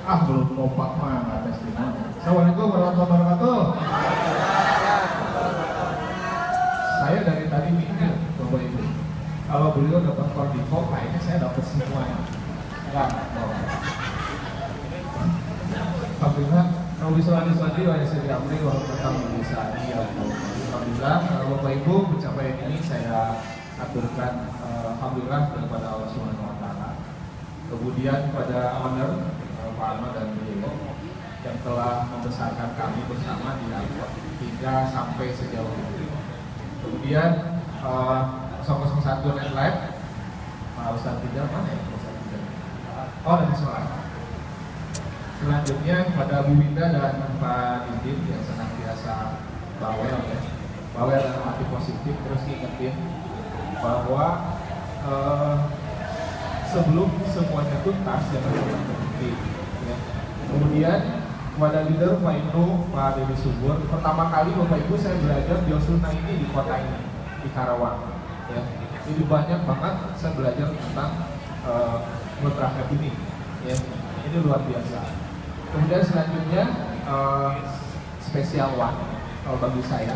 Belum kompak mah nggak testimoni. Assalamualaikum warahmatullahi wabarakatuh. Saya dari tadi mikir, Bapak Ibu, kalau beliau dapat koordinat, kayaknya saya dapat semuanya. Enggak, alhamdulillah, kalau bisa selanjutnya yang saya diambil waktu tentang bisa alhamdulillah, Bapak Ibu pencapaian ini saya aturkan alhamdulillah kepada Allah Subhanahu Wa Taala. Kemudian pada owner Pak Ahmad dan beliau yang telah membesarkan kami bersama di Alfa hingga sampai sejauh ini. Kemudian 001 Net Live, Pak Ustadz Tidak mana ya? Dari sekolah. Selanjutnya pada Bu Winda dan Pak Didin yang senantiasa bawel ya, bawel dalam arti positif, terus ingetin bahwa sebelum semuanya tuntas jangan sampai berhenti. Ya. Kemudian kepada leader Pak Ibnu, Pak Dedi Subur, pertama kali Bapak Ibu saya belajar biosunah ini di kota ini, di Karawang. Ya. Jadi banyak banget saya belajar tentang mutrahab ini. Ya. Ini luar biasa. Kemudian selanjutnya spesial one bagi saya.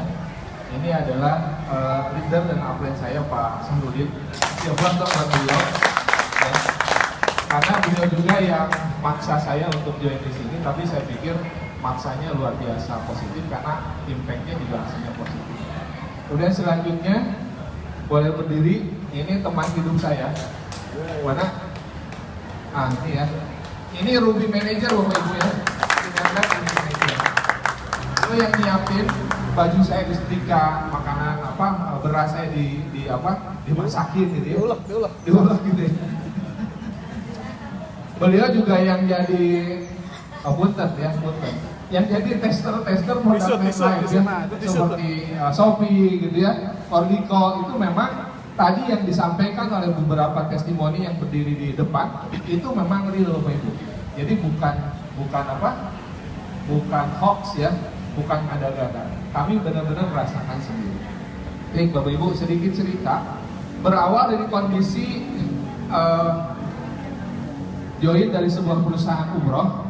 Ini adalah leader dan upline saya Pak Samrudin. Siapa untuk beliau? Ya. Karena beliau juga yang maksa saya untuk join di sini, tapi saya pikir maksanya luar biasa positif karena impact-nya juga hasilnya positif. Kemudian selanjutnya boleh berdiri. Ini teman hidup saya. Mana? Ini ya. Ini Ruby Manager Bapak Ibu ya. Itu yang nyiapin baju saya disetrika, makanan beras saya dimasakin gitu ya. Diulek gitu ya. Beliau juga yang jadi punten. Yang jadi tester produk lain ya. Seperti Shopee gitu ya. Orliko itu memang tadi yang disampaikan oleh beberapa testimoni yang berdiri di depan itu memang real Bapak Ibu. Jadi bukan hoax ya, bukan ada-ada. Kami benar-benar merasakan sendiri. Baik Bapak Ibu, sedikit cerita berawal dari kondisi join dari sebuah perusahaan umroh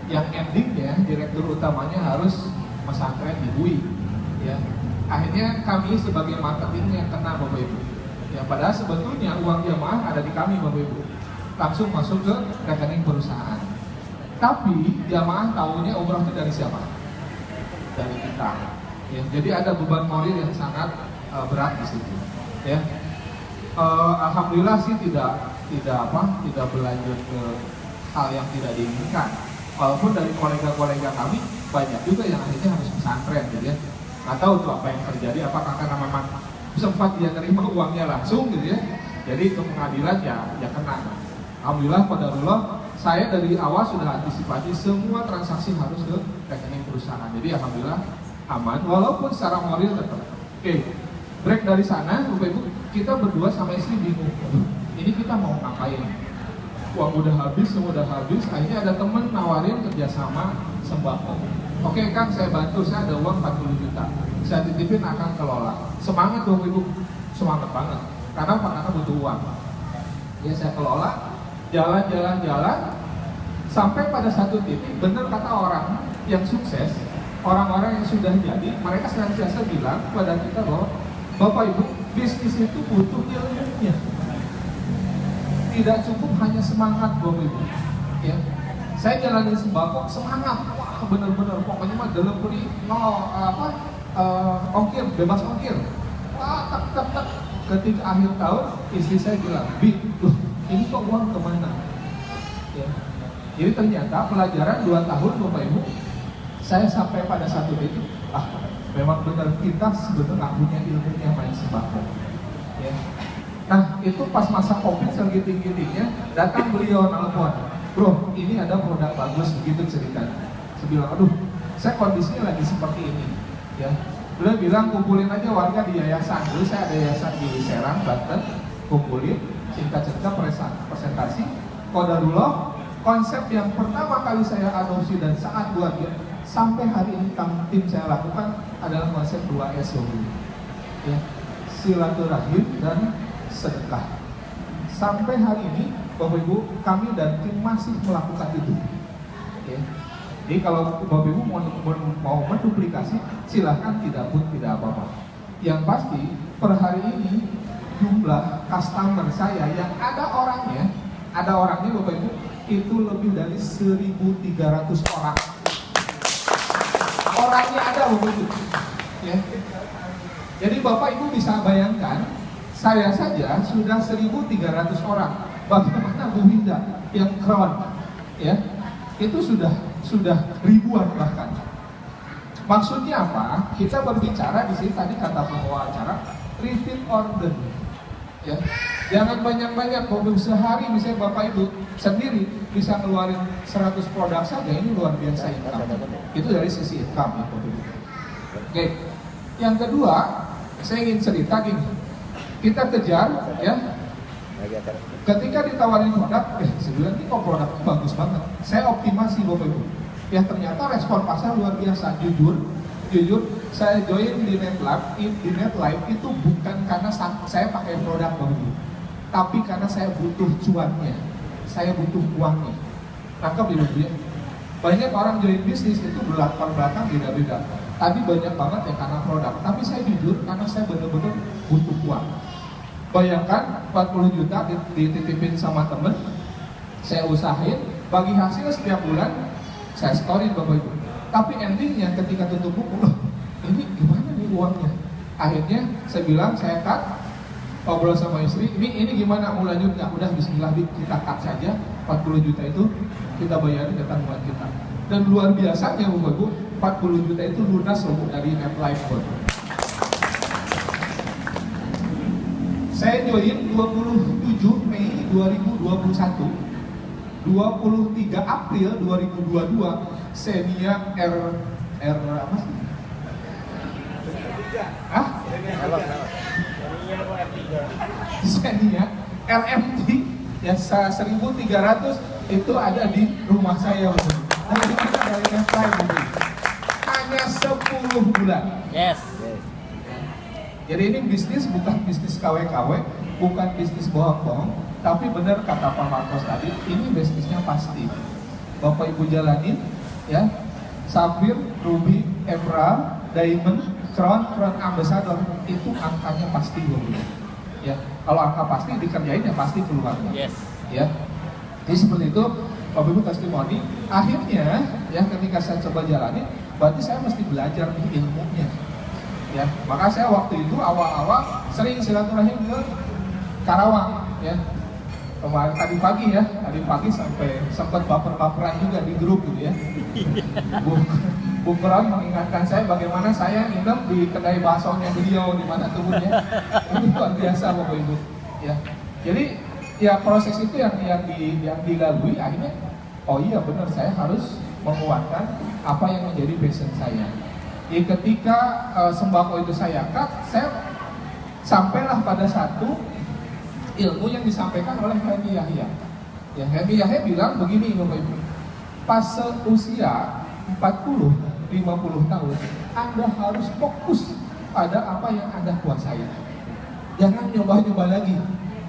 yang endingnya direktur utamanya harus pesantren di UI. Ya. Akhirnya kami sebagai marketing yang kena Bapak Ibu. Ya, padahal sebetulnya uang jamaah ada di kami Bapak Ibu, langsung masuk ke rekening perusahaan. Tapi jamaah tahunya umroh itu dari siapa? Dari kita. Ya, jadi ada beban moral yang sangat berat di situ. Ya, alhamdulillah sih tidak berlanjut ke hal yang tidak diinginkan. Walaupun dari kolega-kolega kami banyak juga yang akhirnya harus pesantren, gitu ya. Nggak tahu tuh apa yang terjadi, apakah karena memang sempat dia terima uangnya langsung gitu ya, jadi ke pengadilan ya kena. Alhamdulillah qadarullah saya dari awal sudah antisipasi semua transaksi harus ke rekening perusahaan, jadi alhamdulillah aman walaupun secara moral tetap. Oke, break dari sana Bapak Ibu, kita berdua sama istri bingung, ini kita mau ngapain, uang udah habis, semua udah habis. Akhirnya ada temen nawarin kerjasama sembako. Oke Kang, saya bantu, saya ada uang 40 juta, saya titipin akan kelola. Semangat Bapak Ibu, semangat banget. Karena butuh uang. Ya saya kelola, jalan, sampai pada satu titik, benar kata orang yang sukses, orang-orang yang sudah jadi, mereka senantiasa bilang kepada kita bahwa Bapak Ibu, bisnis itu butuh ilmunya. Tidak cukup hanya semangat Bapak Ibu. Ya. Saya jalanin sembako, semangat, wah bener-bener, pokoknya mah delivery, ongkir, bebas ongkir. Wah, tak. Ketika akhir tahun, istri saya bilang, Bi, ini kok uang kemana? Ya. Jadi ternyata pelajaran 2 tahun Bapak Ibu, saya sampai pada satu titik, memang benar kita sebetulnya nggak punya ilmunya main sembako. Ya. Nah, itu pas masa COVID lagi tinggi-tingginya, datang beliau nelfon, bro, ini ada produk bagus, begitu ceritanya. Saya bilang, aduh, saya kondisinya lagi seperti ini. Ya, beliau bilang kumpulin aja warga di yayasan. Dulu saya ada yayasan di Serang, Banten, kumpulin, singkat cerita presentasi. Qadarullah, konsep yang pertama kali saya adopsi dan sangat luar biasa sampai hari ini tim saya lakukan adalah konsep 2S. Ya, silaturahim dan sedekah. Sampai hari ini Bapak Ibu, kami dan tim masih melakukan itu. Ya. Jadi kalau Bapak Ibu mau menduplikasi, silahkan, tidak pun tidak apa-apa. Yang pasti per hari ini jumlah customer saya yang ada orangnya Bapak Ibu itu lebih dari 1.300 orang. Orangnya ada Bapak Ibu. Ya. Jadi Bapak Ibu bisa bayangkan, saya saja sudah 1.300 orang. Bagaimana Bu Winda yang Crown, ya, itu sudah ribuan bahkan. Maksudnya apa? Kita berbicara di sini tadi kata pembawa acara repeat order, ya. Jangan banyak-banyak, sehari misalnya Bapak Ibu sendiri bisa ngeluarin 100 produk saja, ini luar biasa income. Itu dari sisi income ya Bapak Ibu. Oke. Yang kedua, saya ingin cerita gini. Kita kejar, ya. Ketika ditawarin produk, sebenarnya ini kok produknya bagus banget. Saya optimasi Bapak Ibu. Ya ternyata respon pasar luar biasa. Jujur, saya join di NetLife itu bukan karena saya pakai produk Bapak Ibu, tapi karena saya butuh cuannya, saya butuh uangnya. Tangkap Ibu ya. Banyak orang join bisnis itu belakang beda-beda. Tadi banyak banget ya karena produk. Tapi saya jujur karena saya benar-benar butuh uang. Bayangkan 40 juta dititipin sama temen, saya usahain, bagi hasil setiap bulan, saya story Bapak Ibu. Tapi endingnya ketika tutup buku, ini gimana nih uangnya? Akhirnya saya bilang, saya cut, ngobrol sama istri, ini gimana mau lanjut nggak? Udah bismillah, kita cut saja, 40 juta itu kita bayarin ke tanggungan kita. Dan luar biasanya Bapak Ibu, 40 juta itu lunas loh dari NetLife. Saya join 27 Mei 2021, 23 April 2022, Xenia apa sih? Xenia RMT ya 1.300 itu ada di rumah saya. Dan kita dari NetLife hanya 10 bulan. Yes. Jadi ini bisnis bukan bisnis KW-KW, bukan bisnis bohong-bohong, tapi benar kata Pak Marcos tadi, ini bisnisnya pasti. Bapak Ibu jalanin, ya, Safir, Ruby, Emerald, Diamond, Crown Ambassador, itu angkanya pasti Bapak. Ya, kalau angka pasti dikerjain ya pasti keluar. Yes. Ya, jadi seperti itu Bapak Ibu testimoni. Akhirnya, ya ketika saya coba jalanin, berarti saya mesti belajar nih ilmunya. Ya, maka saya waktu itu awal-awal sering silaturahim ke Karawang, ya. Kemarin tadi pagi sampai sempat baper-baperan juga di grup gitu ya. Bu Kron mengingatkan saya bagaimana saya nginep di kedai baksonya beliau di mana tubuhnya. Ini luar biasa Bapak Ibu. Ya, jadi ya proses itu yang dilalui akhirnya, oh iya benar saya harus menguatkan apa yang menjadi passion saya. Jadi ketika sembako itu saya cut, saya sampailah pada satu ilmu yang disampaikan oleh Henry Yahya. Ya, Henry Yahya bilang begini Bapak Ibu, pas usia 40-50 tahun, Anda harus fokus pada apa yang Anda kuasai. Jangan nyoba-nyoba lagi.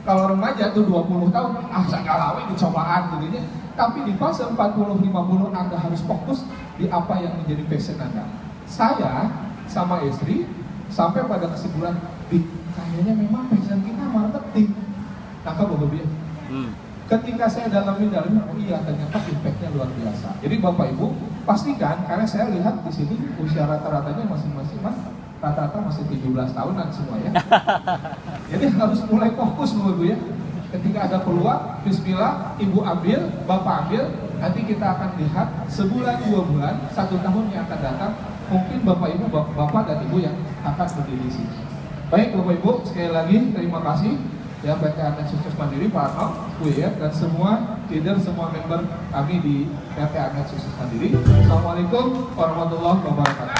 Kalau remaja tuh 20 tahun, segala dicobaan gitu ya. Tapi di fase 40-50 Anda harus fokus di apa yang menjadi passion Anda. Saya sama istri sampai pada kesimpulan, kayaknya memang passion kita marketing. Tangkap Bapak Ibu. Ketika saya dalamin, oh iya ternyata impactnya luar biasa. Jadi Bapak Ibu pastikan, karena saya lihat di sini usia rata-ratanya masing-masing rata-rata masih 17 tahunan semua ya. Jadi harus mulai fokus Bapak Ibu ya. Ketika ada peluang, bismillah, Ibu ambil, Bapak ambil, nanti kita akan lihat sebulan, 2 bulan, 1 tahun yang akan datang, mungkin Bapak Ibu, Bapak dan Ibu yang akan berdiri di sini. Baik Bapak Ibu, sekali lagi terima kasih ya PT Arnet Sukses Mandiri, Pak Arno, Bu ya, dan semua leader, semua member kami di PT Arnet Sukses Mandiri. Assalamualaikum warahmatullahi wabarakatuh.